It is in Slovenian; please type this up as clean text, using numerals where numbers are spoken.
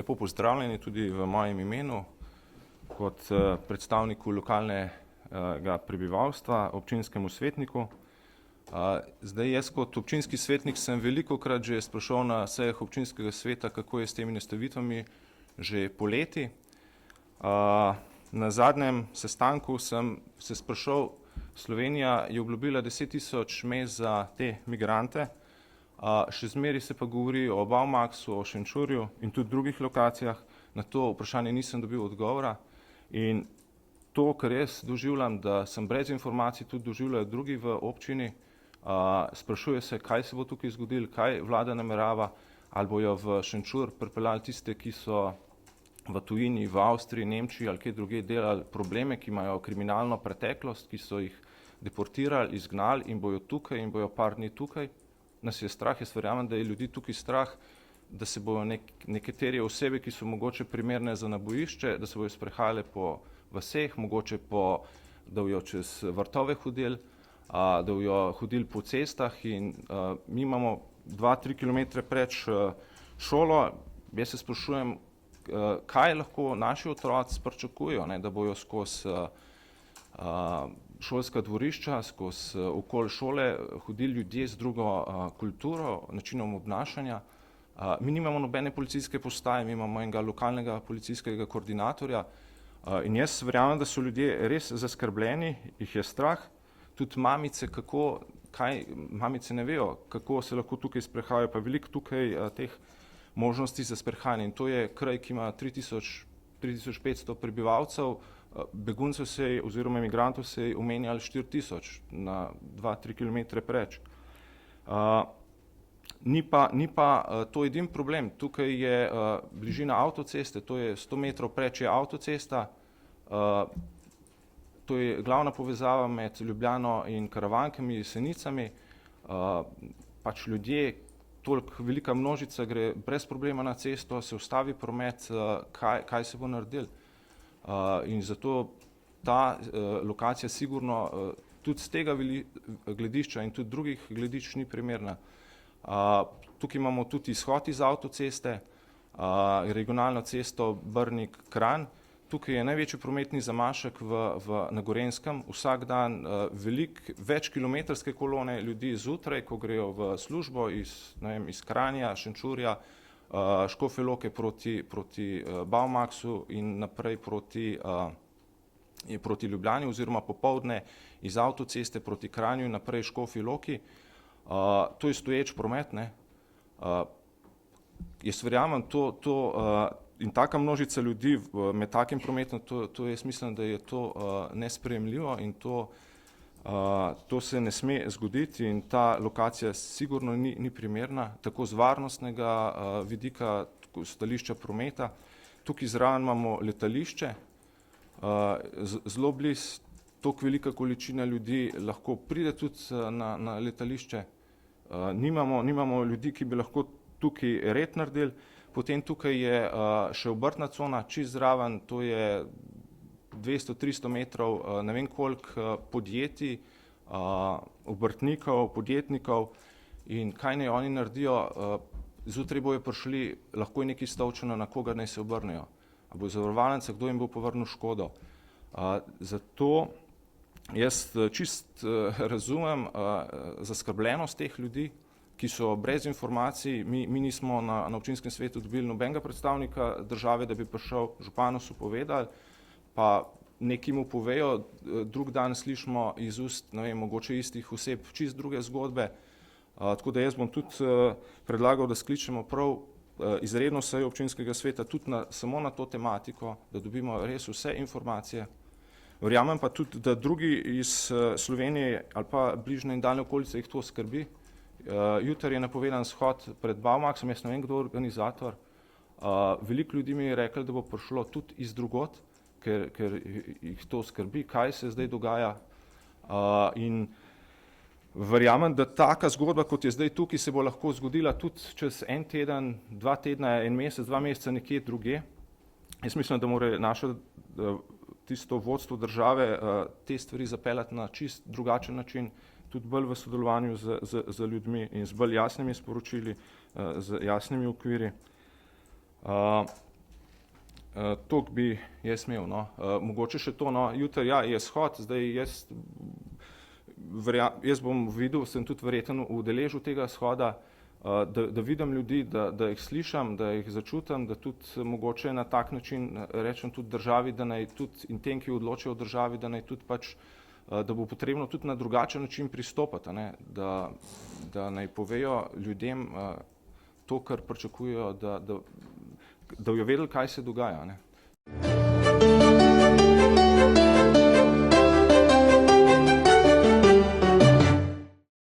Lepo pozdravljeni tudi v mojem imenu kot predstavniku lokalnega prebivalstva, občinskemu svetniku. Zdaj jaz kot občinski svetnik sem velikokrat že sprašal na sejah občinskega sveta, kako je s temi nastavitvami že poleti. Na zadnjem sestanku sem se sprašal, Slovenija je obljubila 10.000 mest za te migrante, še zmeraj se pa govori o Baumaxu, o Šenčurju in tudi drugih lokacijah. Na to vprašanje nisem dobil odgovora in to, kar jaz doživljam, da sem brez informacij, tudi doživljajo drugi v občini, sprašuje se, kaj se bo tukaj zgodilo, kaj vlada namerava, ali bojo v Šenčur pripeljali tiste, ki so v tujini, v Avstriji, Nemčiji ali kje drugje delali probleme, ki imajo kriminalno preteklost, ki so jih deportirali, izgnali in bojo tukaj in bojo par dni tukaj. Nas je strah, jaz verjamem, da je ljudi tukaj strah, da se bojo nekatere osebe, ki so mogoče primerne za nabojišče, da se bojo sprehajale po vaseh, mogoče da bojo čez vrtove hodili, da bojo hodili po cestah in mi imamo 2-3 kilometre preč šolo. Jaz se sprašujem, kaj lahko naši otroci pričakujejo, da bojo skozi šolska dvorišča, skozi okoli šole hodili ljudje z drugo kulturo, načinom obnašanja. Mi nimamo nobene policijske postaje, mi imamo enega lokalnega policijskega koordinatorja in jaz verjamem, da so ljudje res zaskrbljeni, jih je strah. Tudi mamice, mamice ne vejo, kako se lahko tukaj sprehajajo, pa veliko tukaj teh možnosti za sprehajanje. In to je kraj, ki ima 3500 prebivalcev, beguncev oziroma imigrantov se je omenjalo 4000 na 2-3 kilometre preč. Ni pa to edini problem. Tukaj je bližina avtoceste, to je 100 metrov preč je avtocesta, to je glavna povezava med Ljubljano in Karavankami, Jesenicami. Pač ljudje, toliko velika množica gre brez problema na cesto, se ustavi promet, kaj se bo naredilo. In zato ta lokacija sigurno tudi z tega gledišča in tudi drugih gledišč ni primerna. Tukaj imamo tudi izhod iz avtoceste, regionalno cesto Brnik-Kranj. Tukaj je največji prometni zamašek na Gorenjskem. Vsak dan večkilometrske kolone ljudi zjutraj, ko grejo v službo iz Kranja, Šenčurja, Škofje Loke proti Baumaxu in naprej proti Ljubljani oziroma popoldne iz avtoceste proti Kranju in naprej Škofji Loki. To je stoječ promet, ne. Jaz verjamem, in taka množica ljudi med takim prometom, to jaz mislim, da je to nesprejemljivo in to se ne sme zgoditi in ta lokacija sigurno ni primerna, tako z varnostnega vidika, stališča prometa. Tukaj zraven imamo letališče, zelo blizu, toliko velika količina ljudi lahko pride tudi na letališče. Nimamo ljudi, ki bi lahko tukaj red naredili. Potem tukaj je še obrtna cona, čisto zraven, to je 200-300 metrov, ne vem koliko podjetij, obrtnikov, podjetnikov in kaj naj oni naredijo, zjutraj bojo prišli, lahko je nekaj stolčeno, na koga naj se obrnejo. A bo zavarovalnica, kdo jim bo povrnil škodo. Zato jaz čisto razumem zaskrbljenost teh ljudi, ki so brez informacij. Mi nismo na občinskem svetu dobili nobenega predstavnika države, da bi prišel, županu so povedali, pa nekaj mu povejo, drug dan slišimo iz ust, ne vem, mogoče istih oseb, čisto druge zgodbe. Tako da jaz bom tudi predlagal, da skličemo prav izredno sejo občinskega sveta tudi samo na to tematiko, da dobimo res vse informacije. Verjamem pa tudi, da drugi iz Slovenije ali pa bližnje in daljne okolice jih to skrbi. Jutri je napovedan shod pred Baumaxom, jaz ne vem, kdo je organizator. Veliko ljudi mi je reklo, da bo prišlo tudi iz drugod, ker jih to skrbi, kaj se zdaj dogaja. In verjamem, da taka zgodba, kot je zdaj tukaj, se bo lahko zgodila tudi čez en teden, 2 tedna, en mesec, 2 meseca nekje drugje. Jaz mislim, da mora naše tisto vodstvo države te stvari zapeljati na čist drugačen način, tudi bolj v sodelovanju z ljudmi in z bolj jasnimi sporočili, z jasnimi okviri. Toliko bi jaz imel, no. Mogoče še to, no, jutri je shod, zdaj jaz bom videl, sem tudi verjetno udeležil tega shoda, da vidim ljudi, da jih slišam, da jih začutim, da tudi mogoče na tak način rečem tudi državi, da naj tudi in tem, ki odločajo o državi, da naj tudi pač, da bo potrebno tudi na drugačen način pristopati, ne, da naj povejo ljudem to, kar pričakujejo, da bojo vedeli, kaj se dogaja, ne.